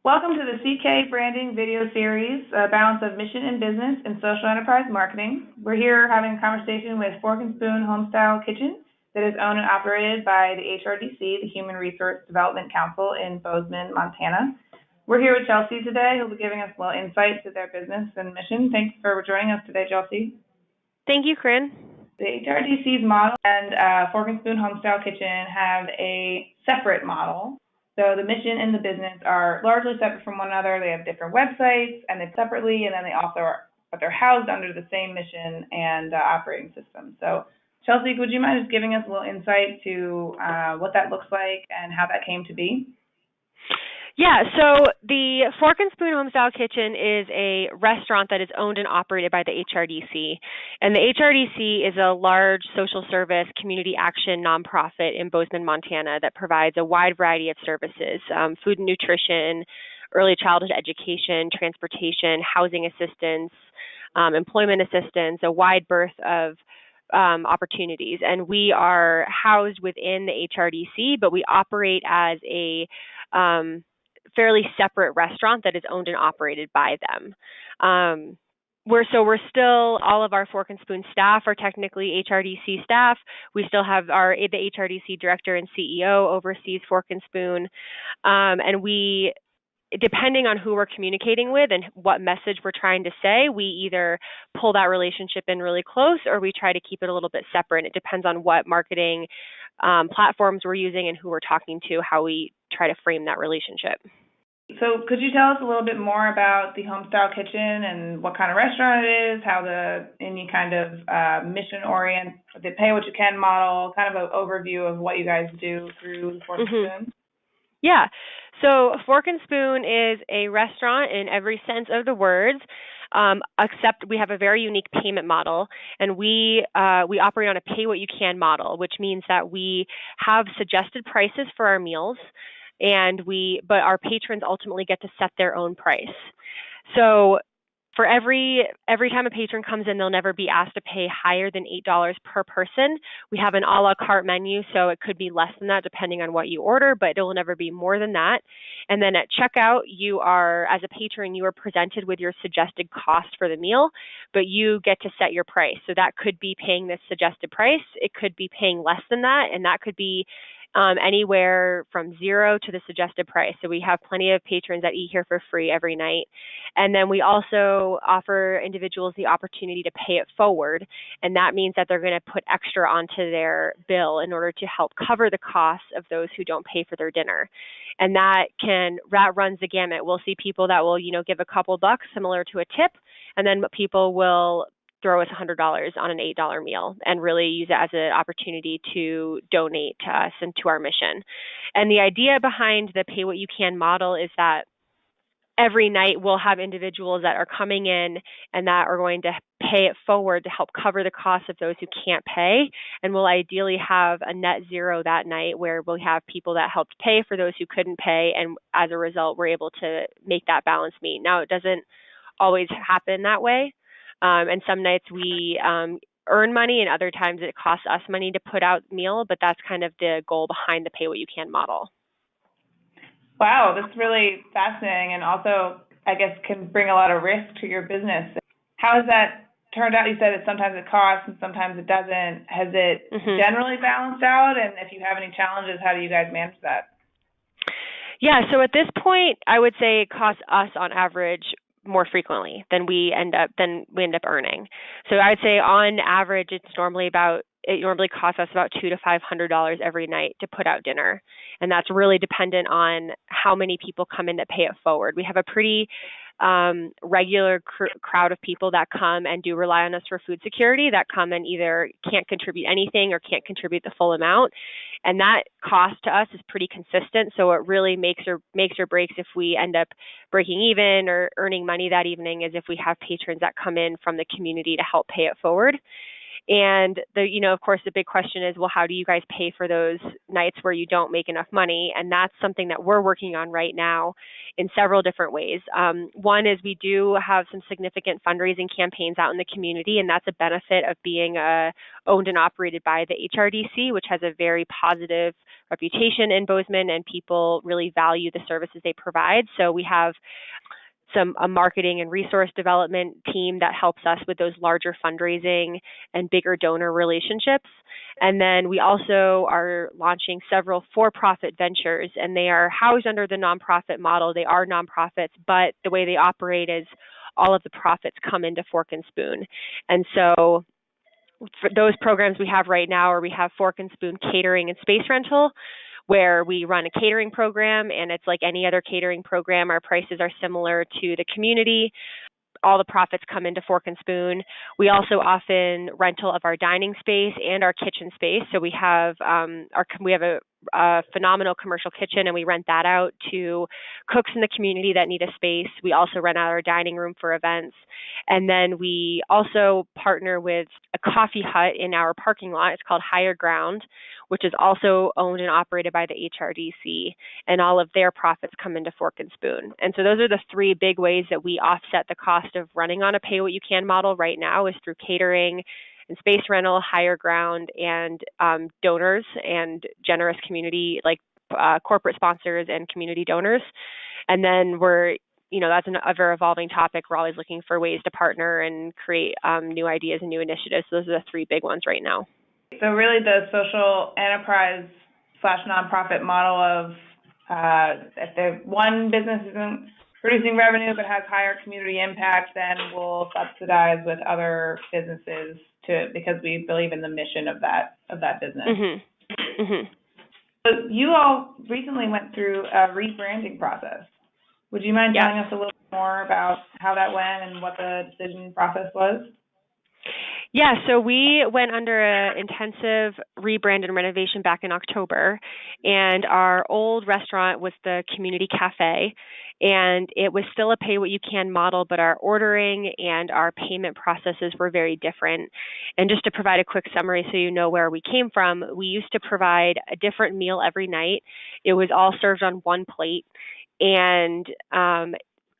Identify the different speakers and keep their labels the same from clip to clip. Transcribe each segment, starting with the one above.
Speaker 1: Welcome to the CK Branding video series, a balance of mission and business and social enterprise marketing. We're here having a conversation with Fork and Spoon Homestyle Kitchen that is owned and operated by the HRDC, the Human Resource Development Council in Bozeman, Montana. We're here with Chelsea today, who'll be giving us a little insight to their business and mission. Thanks for joining us today, Chelsea.
Speaker 2: Thank you, Corinne.
Speaker 1: The HRDC's model and Fork and Spoon Homestyle Kitchen have a separate model. So the mission and the business are largely separate from one another. They have different websites and they're separately, and then they also but they're housed under the same mission and operating system. So Chelsea, would you mind just giving us a little insight to what that looks like and how that came to be?
Speaker 2: Yeah, so the Fork and Spoon Homestyle Kitchen is a restaurant that is owned and operated by the HRDC. And the HRDC is a large social service community action nonprofit in Bozeman, Montana that provides a wide variety of services, food and nutrition, early childhood education, transportation, housing assistance, employment assistance, a wide berth of opportunities. And we are housed within the HRDC, but we operate as a fairly separate restaurant that is owned and operated by them. We're still, all of our Fork and Spoon staff are technically HRDC staff. We still have the HRDC director and CEO oversees Fork and Spoon. And we, depending on who we're communicating with and what message we're trying to say, we either pull that relationship in really close or we try to keep it a little bit separate. It depends on what marketing platforms we're using and who we're talking to, how we try to frame that relationship.
Speaker 1: So could you tell us a little bit more about the Homestyle Kitchen and what kind of restaurant it is, how any kind of mission-oriented, the pay what you can model, kind of an overview of what you guys do through Fork and Spoon?
Speaker 2: Yeah. So Fork and Spoon is a restaurant in every sense of the words, except we have a very unique payment model, and we operate on a pay what you can model, which means that we have suggested prices for our meals, but our patrons ultimately get to set their own price. So for every time a patron comes in, they'll never be asked to pay higher than $8 per person. We have an a la carte menu, so it could be less than that depending on what you order, but it will never be more than that. And then at checkout, as a patron, you are presented with your suggested cost for the meal, but you get to set your price. So that could be paying this suggested price. It could be paying less than that, and that could be anywhere from $0 to the suggested price. So we have plenty of patrons that eat here for free every night. And then we also offer individuals the opportunity to pay it forward. And that means that they're going to put extra onto their bill in order to help cover the costs of those who don't pay for their dinner. And that runs the gamut. We'll see people that will, give a couple bucks similar to a tip, and then people will throw us $100 on an $8 meal and really use it as an opportunity to donate to us and to our mission. And the idea behind the pay what you can model is that every night we'll have individuals that are coming in and that are going to pay it forward to help cover the cost of those who can't pay. And we'll ideally have a net zero that night where we'll have people that helped pay for those who couldn't pay. And as a result, we're able to make that balance meet. Now, it doesn't always happen that way. And some nights we earn money, and other times it costs us money to put out meal, but that's kind of the goal behind the pay what you can model.
Speaker 1: Wow, that's really fascinating, and also, I guess, can bring a lot of risk to your business. How has that turned out? You said that sometimes it costs and sometimes it doesn't. Has it generally balanced out? And if you have any challenges, how do you guys manage that?
Speaker 2: Yeah, so at this point, I would say it costs us on average more frequently than we end up earning. So I'd say on average, it normally costs us about $200 to $500 every night to put out dinner. And that's really dependent on how many people come in that pay it forward. We have a pretty regular crowd of people that come and do rely on us for food security, that come and either can't contribute anything or can't contribute the full amount. And that cost to us is pretty consistent. So it really makes or breaks if we end up breaking even or earning money that evening, as if we have patrons that come in from the community to help pay it forward. And of course, the big question is, well, how do you guys pay for those nights where you don't make enough money? And that's something that we're working on right now in several different ways. One is we do have some significant fundraising campaigns out in the community, and that's a benefit of being owned and operated by the HRDC, which has a very positive reputation in Bozeman, and people really value the services they provide. So we have a marketing and resource development team that helps us with those larger fundraising and bigger donor relationships. And then we also are launching several for-profit ventures, and they are housed under the nonprofit model. They are nonprofits, but the way they operate is all of the profits come into Fork and Spoon. And so for those programs we have right now, or we have Fork and Spoon Catering and Space Rental, where we run a catering program, and it's like any other catering program. Our prices are similar to the community. All the profits come into Fork and Spoon. We also often rental of our dining space and our kitchen space. So we have a phenomenal commercial kitchen, and we rent that out to cooks in the community that need a space. We also rent out our dining room for events. And then we also partner with a coffee hut in our parking lot. It's called Higher Ground, which is also owned and operated by the HRDC, and all of their profits come into Fork and Spoon. And so those are the three big ways that we offset the cost of running on a pay-what-you-can model right now, is through catering and space rental, Higher Ground, and donors and generous community, like corporate sponsors and community donors. And then that's an ever-evolving topic. We're always looking for ways to partner and create new ideas and new initiatives. So those are the three big ones right now.
Speaker 1: So really the social enterprise / nonprofit model of if the one business isn't producing revenue but has higher community impact, then we'll subsidize with other businesses because we believe in the mission of that business.
Speaker 2: Mm-hmm. Mm-hmm.
Speaker 1: So you all recently went through a rebranding process. Would you mind telling us a little bit more about how that went and what the decision process was?
Speaker 2: Yeah, so we went under an intensive rebrand and renovation back in October, and our old restaurant was the community cafe, and it was still a pay-what-you-can model, but our ordering and our payment processes were very different. And just to provide a quick summary so you know where we came from, we used to provide a different meal every night. It was all served on one plate, and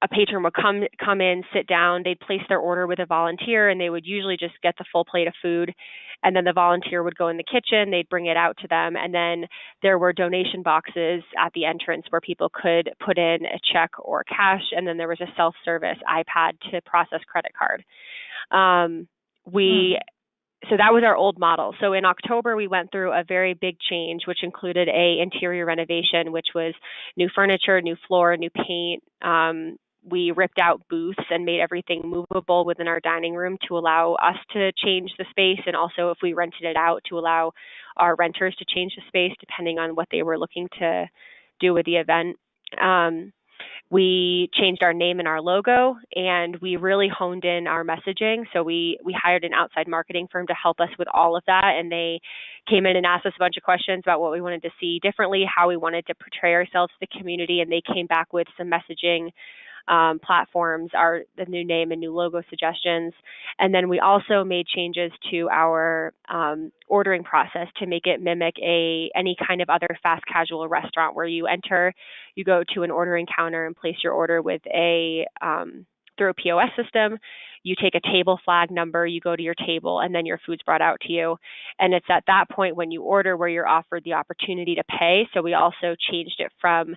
Speaker 2: a patron would come in, sit down, they'd place their order with a volunteer, and they would usually just get the full plate of food. And then the volunteer would go in the kitchen, they'd bring it out to them. And then there were donation boxes at the entrance where people could put in a check or cash. And then there was a self-service iPad to process credit card. So that was our old model. So in October, we went through a very big change, which included a interior renovation, which was new furniture, new floor, new paint. We ripped out booths and made everything movable within our dining room to allow us to change the space, and also if we rented it out, to allow our renters to change the space depending on what they were looking to do with the event. We changed our name and our logo, and we really honed in our messaging. So we hired an outside marketing firm to help us with all of that, and they came in and asked us a bunch of questions about what we wanted to see differently, how we wanted to portray ourselves to the community, and they came back with some messaging platforms, the new name and new logo suggestions. And then we also made changes to our ordering process to make it mimic any kind of other fast casual restaurant where you go to an ordering counter and place your order with through a POS system. You take a table flag number, you go to your table, and then your food's brought out to you. And it's at that point when you order where you're offered the opportunity to pay. So we also changed it from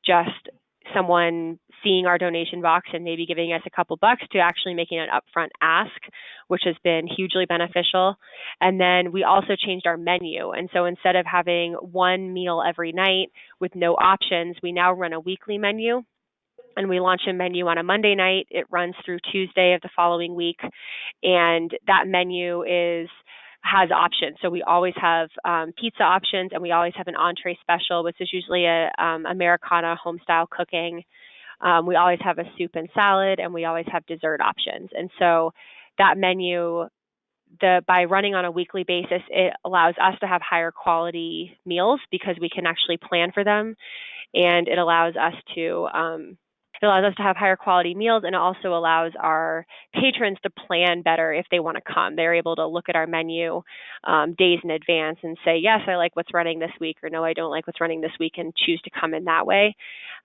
Speaker 2: just someone seeing our donation box and maybe giving us a couple bucks to actually making an upfront ask, which has been hugely beneficial. And then we also changed our menu. And so instead of having one meal every night with no options, we now run a weekly menu. And we launch a menu on a Monday night. It runs through Tuesday of the following week. And that menu has options. So we always have pizza options, and we always have an entree special, which is usually a Americana Homestyle cooking. We always have a soup and salad, and we always have dessert options. And so that menu, by running on a weekly basis, it allows us to have higher quality meals because we can actually plan for them, and it allows us to It allows us to have higher quality meals, and it also allows our patrons to plan better if they want to come. They're able to look at our menu days in advance and say, yes, I like what's running this week, or no, I don't like what's running this week, and choose to come in that way.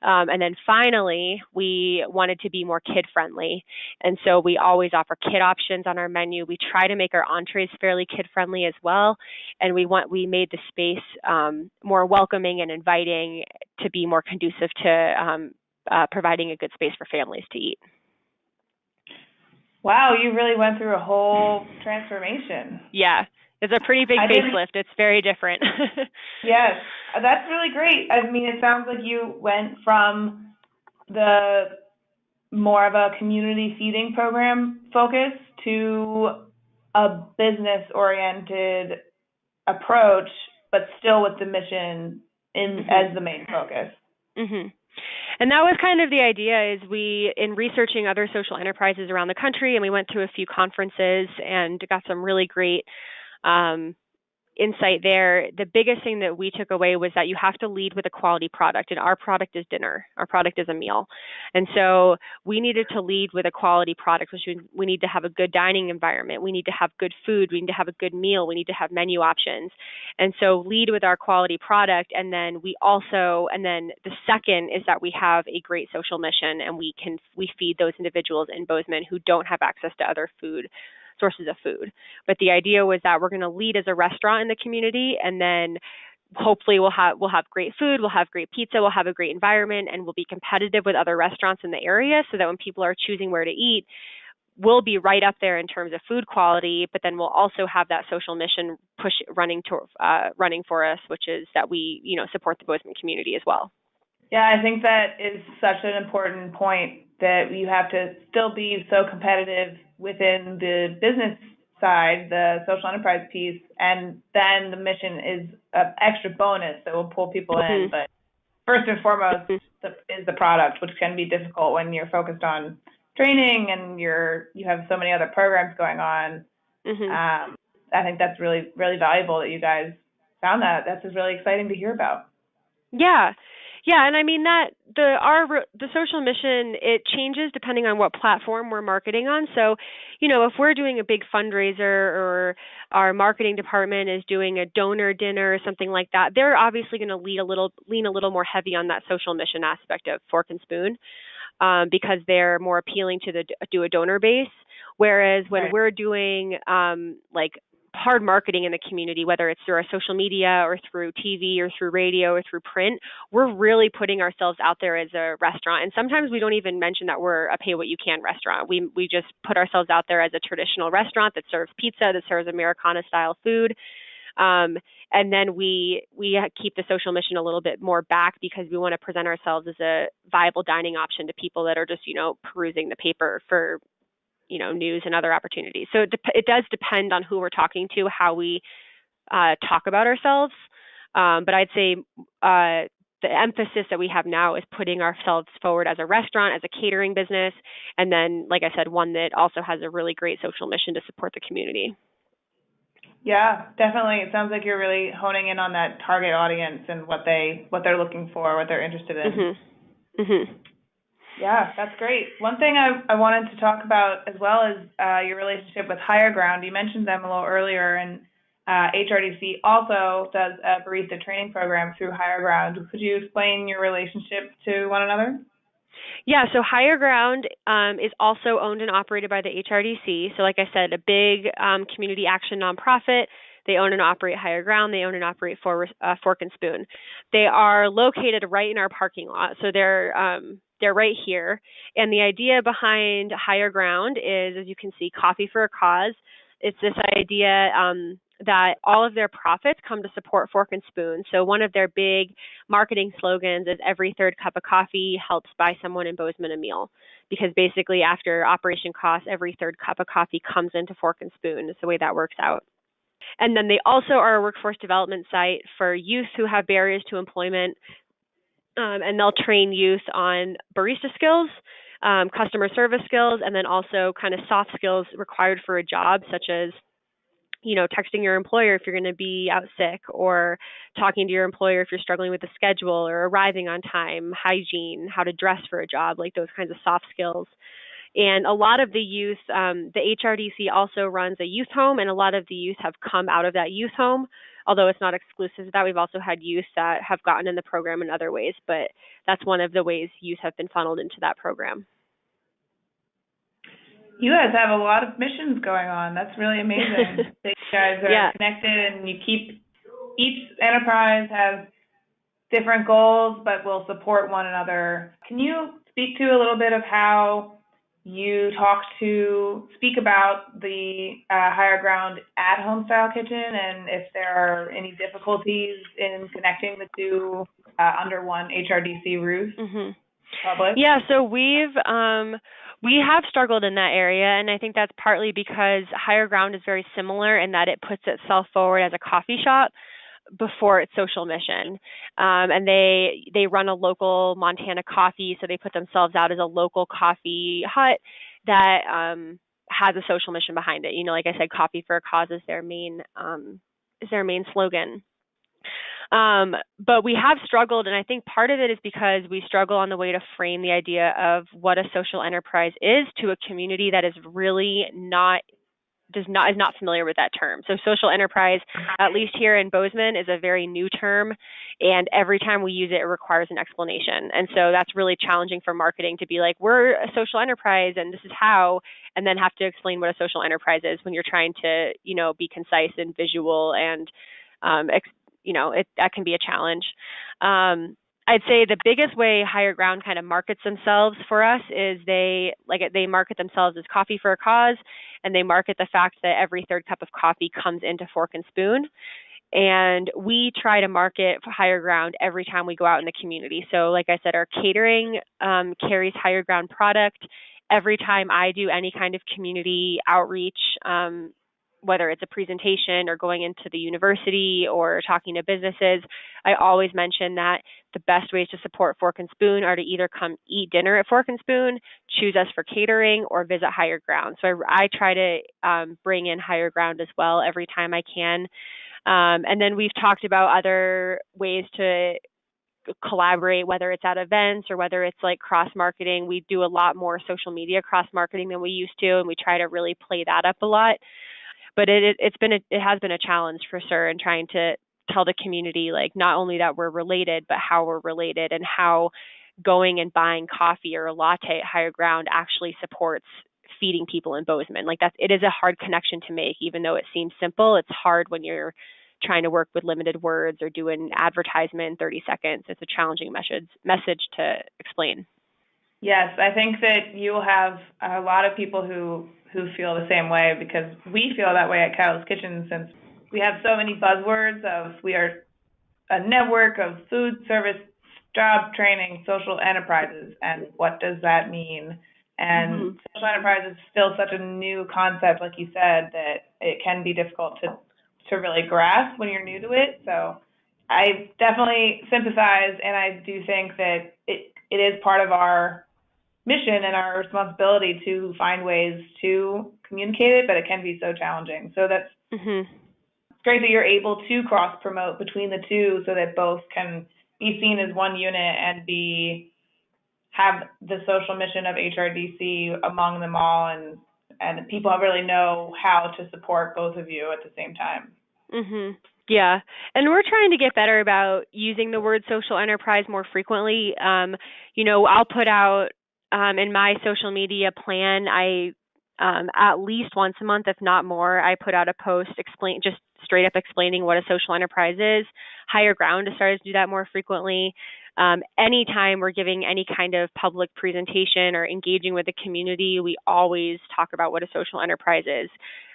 Speaker 2: And then finally, we wanted to be more kid-friendly. And so we always offer kid options on our menu. We try to make our entrees fairly kid-friendly as well. And we made the space more welcoming and inviting to be more conducive to providing a good space for families to eat.
Speaker 1: Wow, you really went through a whole transformation.
Speaker 2: Yeah, it's a pretty big facelift. It's very different.
Speaker 1: Yes, that's really great. I mean, it sounds like you went from the more of a community feeding program focus to a business-oriented approach, but still with the mission as the main focus.
Speaker 2: Mm-hmm. And that was kind of the idea, is in researching other social enterprises around the country, and we went to a few conferences and got some really great insight there. The biggest thing that we took away was that you have to lead with a quality product, and our product is dinner. Our product is a meal. And so we needed to lead with a quality product, which means we need to have a good dining environment. We need to have good food. We need to have a good meal. We need to have menu options. And so lead with our quality product. And then the second is that we have a great social mission, and we feed those individuals in Bozeman who don't have access to other sources of food. But the idea was that we're going to lead as a restaurant in the community, and then hopefully we'll have great food, we'll have great pizza, we'll have a great environment, and we'll be competitive with other restaurants in the area, so that when people are choosing where to eat, we'll be right up there in terms of food quality, but then we'll also have that social mission running for us, which is that we support the Bozeman community as well.
Speaker 1: Yeah, I think that is such an important point, that you have to still be so competitive within the business side, the social enterprise piece, and then the mission is an extra bonus that will pull people in. But first and foremost is the product, which can be difficult when you're focused on training and you have so many other programs going on. I think that's really, really valuable that you guys found that. That's just really exciting to hear about.
Speaker 2: Yeah, and I mean that the social mission, it changes depending on what platform we're marketing on. So, if we're doing a big fundraiser, or our marketing department is doing a donor dinner or something like that, they're obviously going to lean a little more heavy on that social mission aspect of Fork and Spoon, because they're more appealing to a donor base. Whereas when we're doing hard marketing in the community, whether it's through our social media or through TV or through radio or through print, we're really putting ourselves out there as a restaurant. And sometimes we don't even mention that we're a pay-what-you-can restaurant. We just put ourselves out there as a traditional restaurant that serves pizza, that serves Americana-style food. And then we keep the social mission a little bit more back, because we want to present ourselves as a viable dining option to people that are just, perusing the paper for news and other opportunities. So it does depend on who we're talking to, how we talk about ourselves. But I'd say the emphasis that we have now is putting ourselves forward as a restaurant, as a catering business, and then, like I said, one that also has a really great social mission to support the community.
Speaker 1: Yeah, definitely. It sounds like you're really honing in on that target audience and what they're looking for, what they're interested in. Yeah, that's great. One thing I wanted to talk about as well is your relationship with Higher Ground. You mentioned them a little earlier, and HRDC also does a barista training program through Higher Ground. Could you explain your relationship to one another?
Speaker 2: Yeah, so Higher Ground is also owned and operated by the HRDC. So like I said, a big community action nonprofit. They own and operate Higher Ground. They own and operate Fork and Spoon. They are located right in our parking lot. So they're right here. And the idea behind Higher Ground is, as you can see, coffee for a cause. It's this idea that all of their profits come to support Fork and Spoon. So one of their big marketing slogans is every third cup of coffee helps buy someone in Bozeman a meal. Because basically after operation costs, every third cup of coffee comes into Fork and Spoon. It's the way that works out. And then they also are a workforce development site for youth who have barriers to employment. And they'll train youth on barista skills, customer service skills, and then also kind of soft skills required for a job, such as, texting your employer if you're going to be out sick, or talking to your employer if you're struggling with the schedule, or arriving on time, hygiene, how to dress for a job, like those kinds of soft skills. And a lot of the youth, the HRDC also runs a youth home, and a lot of the youth have come out of that youth home. Although it's not exclusive to that, we've also had youth that have gotten in the program in other ways, but that's one of the ways youth have been funneled into that program.
Speaker 1: You guys have a lot of missions going on. That's really amazing. That you guys are connected, and each enterprise has different goals, but will support one another. Can you speak to a little bit of how you speak about the higher ground at Homestyle Kitchen, and if there are any difficulties in connecting the two under one HRDC roof? Public?
Speaker 2: Yeah, so we have struggled in that area, and I think that's partly because Higher Ground is very similar in that it puts itself forward as a coffee shop before its social mission. And they run a local Montana coffee, so they put themselves out as a local coffee hut that has a social mission behind it. Like I said, coffee for a cause is their main slogan. But we have struggled, and I think part of it is because we struggle on the way to frame the idea of what a social enterprise is to a community that is really is not familiar with that term. So social enterprise, at least here in Bozeman, is a very new term, and every time we use it, it requires an explanation. And so that's really challenging for marketing to be like, we're a social enterprise and this is how, and then have to explain what a social enterprise is when you're trying to, be concise and visual, and that can be a challenge. I'd say the biggest way Higher Ground kind of markets themselves for us is they market themselves as coffee for a cause, and they market the fact that every third cup of coffee comes into Fork and Spoon. And we try to market for Higher Ground every time we go out in the community. So like I said, our catering carries Higher Ground product. Every time I do any kind of community outreach, whether it's a presentation or going into the university or talking to businesses, I always mention that the best ways to support Fork and Spoon are to either come eat dinner at Fork and Spoon, choose us for catering, or visit Higher Ground. So I try to bring in Higher Ground as well every time I can. And then we've talked about other ways to collaborate, whether it's at events or whether it's like cross-marketing. We do a lot more social media cross-marketing than we used to, and we try to really play that up a lot. But it has been a challenge for sure in trying to tell the community, like, not only that we're related, but how we're related, and how going and buying coffee or a latte at Higher Ground actually supports feeding people in Bozeman. Like, it is a hard connection to make, even though it seems simple. It's hard when you're trying to work with limited words or do an advertisement in 30 seconds. It's a challenging message to explain.
Speaker 1: Yes, I think that you'll have a lot of people who feel the same way, because we feel that way at Kyle's Kitchen, since we have so many buzzwords of we are a network of food service, job training, social enterprises, and what does that mean? And social enterprise is still such a new concept, like you said, that it can be difficult to really grasp when you're new to it. So I definitely sympathize, and I do think that it is part of our mission and our responsibility to find ways to communicate it, but it can be so challenging. So that's it's great that you're able to cross promote between the two, so that both can be seen as one unit and have the social mission of HRDC among them all, and people really know how to support both of you at the same time.
Speaker 2: Yeah, and we're trying to get better about using the word social enterprise more frequently. I'll put out in my social media plan, at least once a month, if not more, I put out a post just straight up explaining what a social enterprise is. Higher Ground has started to do that more frequently. Anytime we're giving any kind of public presentation or engaging with the community, we always talk about what a social enterprise is.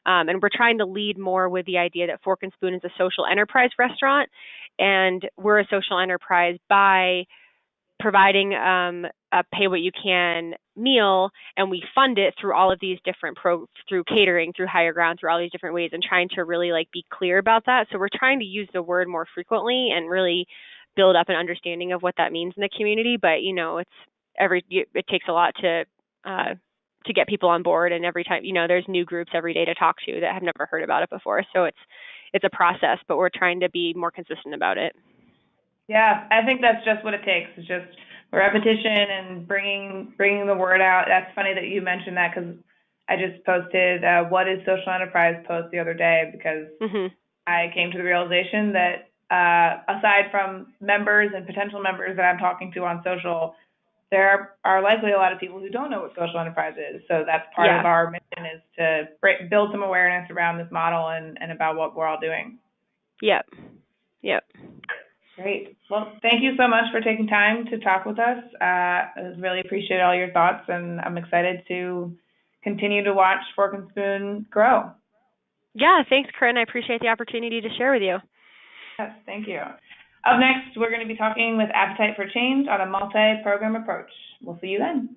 Speaker 2: And we're trying to lead more with the idea that Fork and Spoon is a social enterprise restaurant, and we're a social enterprise by providing a pay-what-you-can meal, and we fund it through all of these different through catering, through Higher Ground, through all these different ways, and trying to really be clear about that. So we're trying to use the word more frequently and really build up an understanding of what that means in the community. But it takes a lot to to get people on board. And every time, there's new groups every day to talk to that have never heard about it before. So it's a process, but we're trying to be more consistent about it.
Speaker 1: Yeah, I think that's just what it takes. It's just repetition and bringing the word out. That's funny that you mentioned that, because I just posted what is social enterprise post the other day, because I came to the realization that aside from members and potential members that I'm talking to on social, there are likely a lot of people who don't know what social enterprise is. So that's part of our mission, is to build some awareness around this model and about what we're all doing.
Speaker 2: Yep.
Speaker 1: Great. Well, thank you so much for taking time to talk with us. I really appreciate all your thoughts, and I'm excited to continue to watch Fork and Spoon grow.
Speaker 2: Yeah, thanks, Corinne. I appreciate the opportunity to share with you.
Speaker 1: Yes, thank you. Up next, we're going to be talking with Appetite for Change on a multi-program approach. We'll see you then.